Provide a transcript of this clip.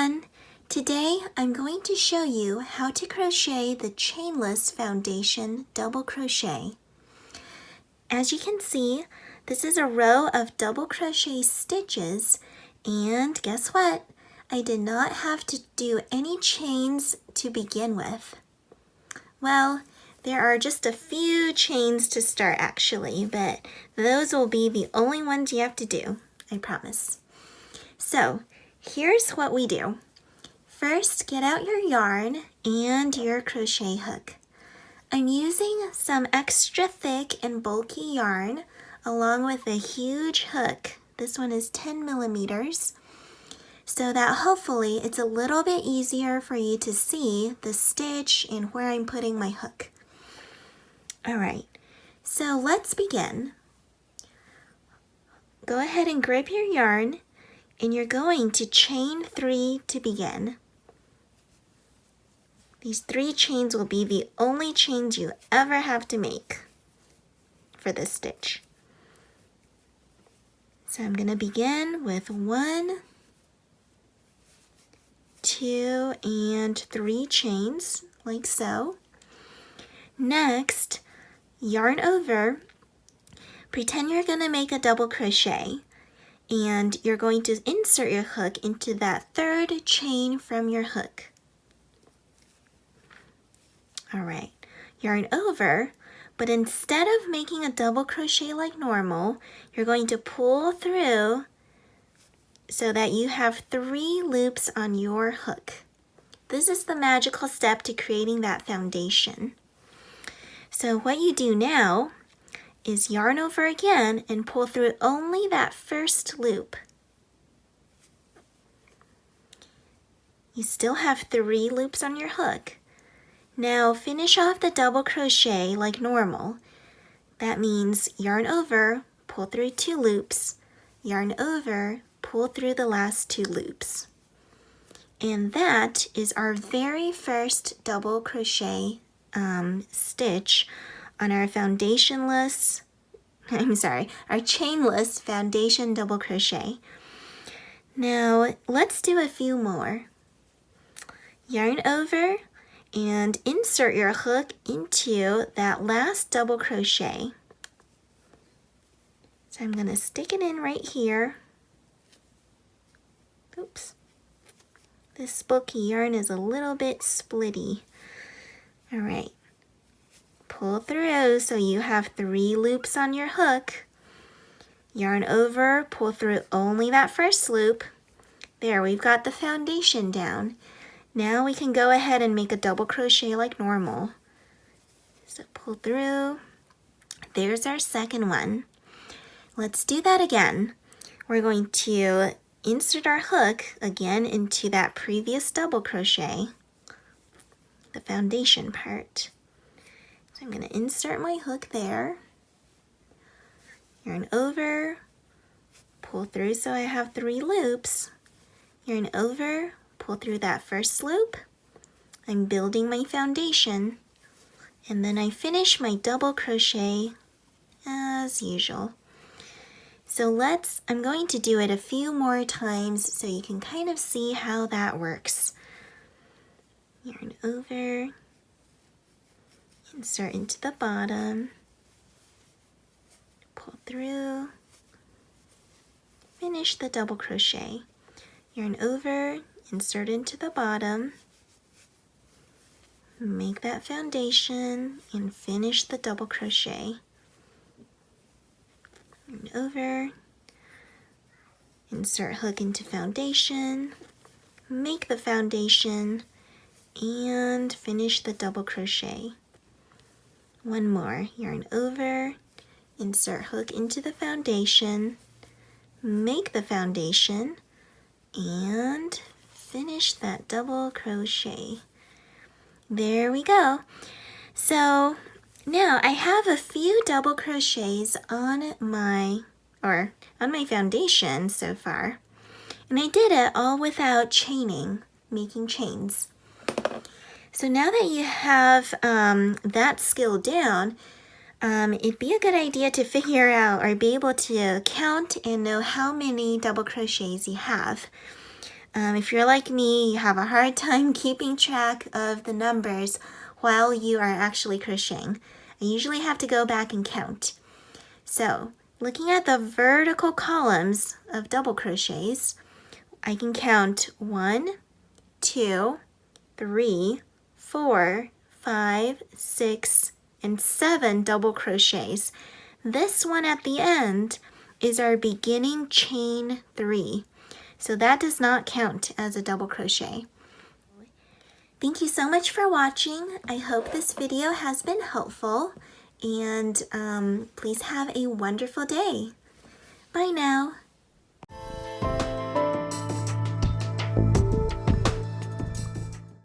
everyone! Today I'm going to show you how to crochet the Chainless Foundation double crochet. As you can see, this is a row of double crochet stitches, and guess what? I did not have to do any chains to begin with. Well, there are just a few chains to start actually, but those will be the only ones you have to do, I promise. So, here's what we do. First, get out your yarn and your crochet hook. I'm using some extra thick and bulky yarn along with a huge hook. This one is 10 millimeters, so that hopefully it's a little bit easier for you to see the stitch and where I'm putting my hook. All right, so let's begin. Go ahead and grab your yarn, and you're going to chain 3 to begin. These 3 chains will be the only chains you ever have to make for this stitch. So I'm going to begin with 1, 2, and 3 chains, like so. Next, yarn over. Pretend you're going to make a double crochet, and you're going to insert your hook into that 3rd chain from your hook. All right, yarn over, but instead of making a double crochet like normal, you're going to pull through so that you have 3 loops on your hook. This is the magical step to creating that foundation. So what you do now is yarn over again and pull through only that first loop. You still have 3 loops on your hook. Now finish off the double crochet like normal. That means yarn over, pull through 2 loops, yarn over, pull through the last 2 loops. And that is our very first double crochet stitch on our our chainless foundation double crochet. Now let's do a few more. Yarn over and insert your hook into that last double crochet. So I'm going to stick it in right here. Oops. This bulky yarn is a little bit splitty. All right. Pull through so you have 3 loops on your hook. Yarn over, pull through only that first loop. There, we've got the foundation down. Now we can go ahead and make a double crochet like normal. So pull through. There's our second one. Let's do that again. We're going to insert our hook again into that previous double crochet, the foundation part. So I'm going to insert my hook there, yarn over, pull through so I have 3 loops, yarn over, pull through that first loop. I'm building my foundation, and then I finish my double crochet as usual. So I'm going to do it a few more times so you can kind of see how that works. Yarn over, insert into the bottom, pull through, finish the double crochet, yarn over, insert into the bottom, make that foundation, and finish the double crochet. Yarn over, insert hook into foundation, make the foundation, and finish the double crochet. One more, yarn over, insert hook into the foundation, make the foundation, and finish that double crochet. There we go. So now I have a few double crochets on my foundation so far, and I did it all without chaining, making chains. So now that you have that skill down, it'd be a good idea to figure out or be able to count and know how many double crochets you have. If you're like me, you have a hard time keeping track of the numbers while you are actually crocheting. I usually have to go back and count. So, looking at the vertical columns of double crochets, I can count 1, 2, 3, 4, 5, 6, and 7 double crochets. This one at the end is our beginning chain 3. So that does not count as a double crochet. Thank you so much for watching. I hope this video has been helpful, and please have a wonderful day. Bye now.